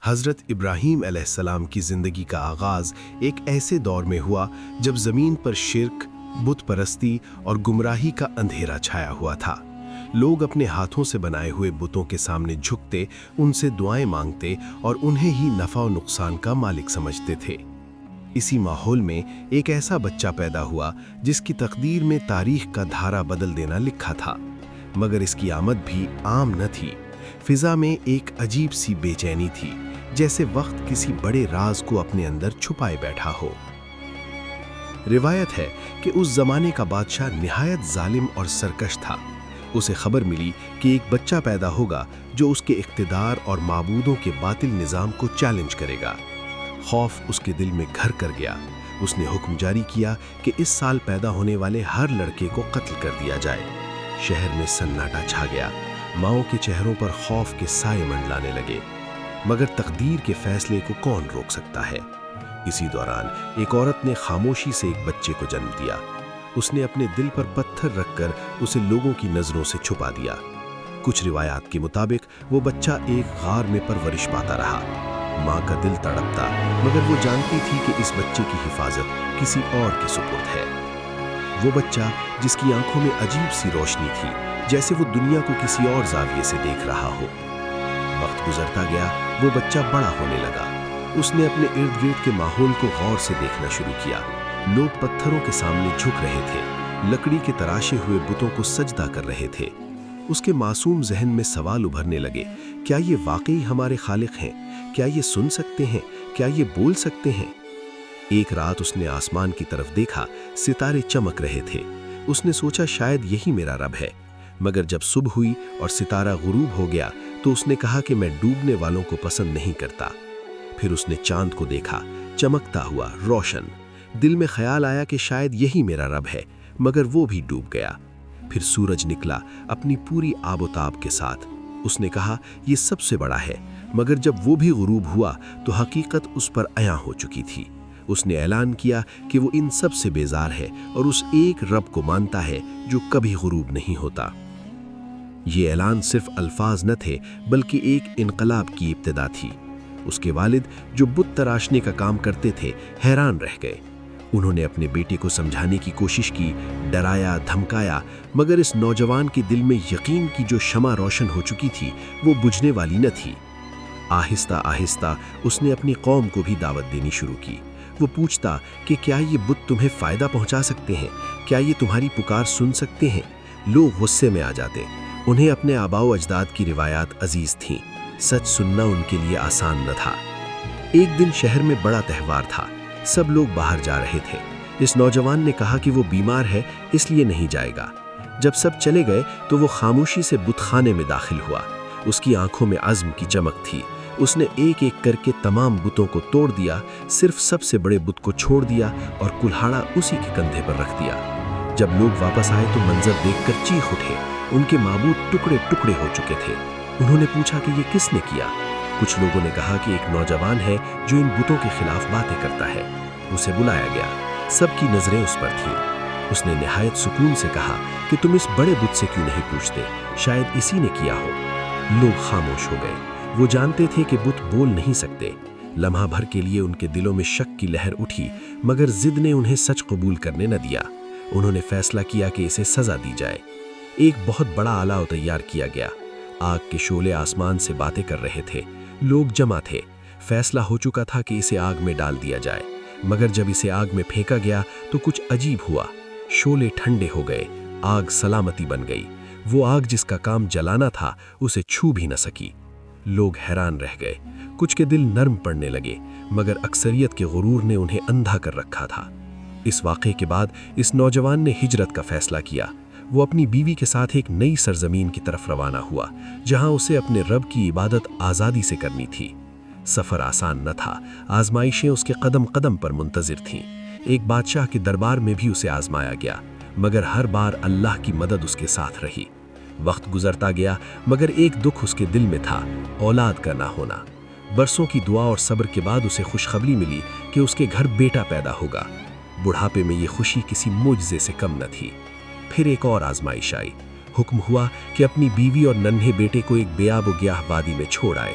حضرت ابراہیم علیہ السلام کی زندگی کا آغاز ایک ایسے دور میں ہوا جب زمین پر شرک، بت پرستی اور گمراہی کا اندھیرا چھایا ہوا تھا۔ لوگ اپنے ہاتھوں سے بنائے ہوئے بتوں کے سامنے جھکتے، ان سے دعائیں مانگتے اور انہیں ہی نفع و نقصان کا مالک سمجھتے تھے۔ اسی ماحول میں ایک ایسا بچہ پیدا ہوا جس کی تقدیر میں تاریخ کا دھارا بدل دینا لکھا تھا، مگر اس کی آمد بھی عام نہ تھی۔ فضا میں ایک عجیب سی بے چینی تھی، جیسے وقت کسی بڑے راز کو اپنے اندر چھپائے بیٹھا ہو۔ روایت ہے کہ اس زمانے کا بادشاہ نہایت ظالم اور سرکش تھا۔ اسے خبر ملی کہ ایک بچہ پیدا ہوگا جو اس کے اقتدار اور معبودوں کے باطل نظام کو چیلنج کرے گا۔ خوف اس کے دل میں گھر کر گیا۔ اس نے حکم جاری کیا کہ اس سال پیدا ہونے والے ہر لڑکے کو قتل کر دیا جائے۔ شہر میں سناٹا چھا گیا، ماؤں کے چہروں پر خوف کے سائے منڈلانے لگے، مگر تقدیر کے فیصلے کو کون روک سکتا ہے؟ اسی دوران ایک عورت نے خاموشی سے ایک بچے کو جنم دیا۔ اس نے اپنے دل پر پتھر رکھ کر اسے لوگوں کی نظروں سے چھپا دیا۔ کچھ روایات کے مطابق وہ بچہ ایک غار میں پرورش پاتا رہا۔ ماں کا دل تڑپتا، مگر وہ جانتی تھی کہ اس بچے کی حفاظت کسی اور کے سپرد ہے۔ وہ بچہ جس کی آنکھوں میں عجیب سی روشنی تھی، جیسے وہ دنیا کو کسی اور زاویے سے دیکھ رہا ہو۔ وقت گزرتا گیا، وہ بچہ بڑا ہونے لگا۔ اس نے اپنے ارد گرد کے ماحول کو غور سے دیکھنا شروع کیا۔ لوگ پتھروں کے سامنے جھک رہے تھے، لکڑی کے تراشے ہوئے بتوں کو سجدہ کر رہے تھے۔ اس کے معصوم ذہن میں سوال ابھرنے لگے، کیا یہ واقعی ہمارے خالق ہیں؟ کیا یہ سن سکتے ہیں؟ کیا یہ بول سکتے ہیں؟ ایک رات اس نے آسمان کی طرف دیکھا، ستارے چمک رہے تھے۔ اس نے سوچا شاید یہی میرا رب ہے، مگر جب صبح ہوئی اور ستارہ غروب ہو گیا تو اس نے کہا کہ میں ڈوبنے والوں کو پسند نہیں کرتا۔ پھر اس نے چاند کو دیکھا، چمکتا ہوا، روشن۔ دل میں خیال آیا کہ شاید یہی میرا رب ہے، مگر وہ بھی ڈوب گیا۔ پھر سورج نکلا اپنی پوری آب و تاب کے ساتھ۔ اس نے کہا یہ سب سے بڑا ہے، مگر جب وہ بھی غروب ہوا تو حقیقت اس پر عیاں ہو چکی تھی۔ اس نے اعلان کیا کہ وہ ان سب سے بیزار ہے اور اس ایک رب کو مانتا ہے جو کبھی غروب نہیں ہوتا۔ یہ اعلان صرف الفاظ نہ تھے، بلکہ ایک انقلاب کی ابتدا تھی۔ اس کے والد جو بت تراشنے کا کام کرتے تھے حیران رہ گئے۔ انہوں نے اپنے بیٹے کو سمجھانے کی کوشش کی، ڈرایا، دھمکایا، مگر اس نوجوان کے دل میں یقین کی جو شمع روشن ہو چکی تھی وہ بجھنے والی نہ تھی۔ آہستہ آہستہ اس نے اپنی قوم کو بھی دعوت دینی شروع کی۔ وہ پوچھتا کہ کیا یہ بت تمہیں فائدہ پہنچا سکتے ہیں؟ کیا یہ تمہاری پکار سن سکتے ہیں؟ لوگ غصے میں آ جاتے۔ انہیں اپنے آباء و اجداد کی روایات عزیز تھیں، سچ سننا ان کے لیے آسان نہ تھا۔ ایک دن شہر میں بڑا تہوار تھا، سب لوگ باہر جا رہے تھے۔ اس نوجوان نے کہا کہ وہ بیمار ہے، اس لیے نہیں جائے گا۔ جب سب چلے گئے تو وہ خاموشی سے بت خانے میں داخل ہوا۔ اس کی آنکھوں میں عزم کی چمک تھی۔ اس نے ایک ایک کر کے تمام بتوں کو توڑ دیا، صرف سب سے بڑے بت کو چھوڑ دیا اور کلہاڑا اسی کے کندھے پر رکھ دیا۔ جب لوگ واپس آئے تو منظر دیکھ کر چیخ اٹھے۔ ان کے معبود ٹکڑے ٹکڑے ہو چکے تھے۔ انہوں نے پوچھا کہ یہ کس نے کیا؟ کچھ لوگوں نے کہا کہ ایک نوجوان ہے جو ان بتوں کے خلاف باتیں کرتا ہے۔ اسے بلایا گیا، سب کی نظریں اس پر تھیں۔ اس نے نہایت سکون سے کہا کہ تم اس بڑے بت سے کیوں نہیں پوچھتے؟ شاید اسی نے کیا ہو۔ لوگ خاموش ہو گئے۔ وہ جانتے تھے کہ بت بول نہیں سکتے۔ لمحہ بھر کے لیے ان کے دلوں میں شک کی لہر اٹھی، مگر ضد نے انہیں سچ قبول کرنے نہ دیا۔ انہوں نے فیصلہ کیا کہ اسے سزا دی جائے۔ ایک بہت بڑا آلہ تیار کیا گیا۔ آگ کے شعلے آسمان سے باتیں کر رہے تھے۔ لوگ جمع تھے۔ فیصلہ ہو چکا تھا کہ اسے آگ میں ڈال دیا جائے، مگر جب اسے آگ میں پھینکا گیا تو کچھ عجیب ہوا۔ شعلے ٹھنڈے ہو گئے، آگ سلامتی بن گئی۔ وہ آگ جس کا کام جلانا تھا اسے چھو بھی نہ سکی۔ لوگ حیران رہ گئے۔ کچھ کے دل نرم پڑنے لگے، مگر اکثریت کے غرور نے انہیں اندھا کر رکھا تھا۔ اس واقعے کے بعد اس نوجوان نے ہجرت کا فیصلہ کیا۔ وہ اپنی بیوی کے ساتھ ایک نئی سرزمین کی طرف روانہ ہوا، جہاں اسے اپنے رب کی عبادت آزادی سے کرنی تھی۔ سفر آسان نہ تھا، آزمائشیں اس کے قدم قدم پر منتظر تھیں۔ ایک بادشاہ کے دربار میں بھی اسے آزمایا گیا، مگر ہر بار اللہ کی مدد اس کے ساتھ رہی۔ وقت گزرتا گیا، مگر ایک دکھ اس کے دل میں تھا، اولاد کا نہ ہونا۔ برسوں کی دعا اور صبر کے بعد اسے خوشخبری ملی کہ اس کے گھر بیٹا پیدا ہوگا۔ بڑھاپے میں یہ خوشی کسی معجزے سے کم نہ تھی۔ پھر ایک اور آزمائش آئی۔ حکم ہوا کہ اپنی بیوی اور ننھے بیٹے کو ایک بیاب و گیاہ وادی میں چھوڑ آئے۔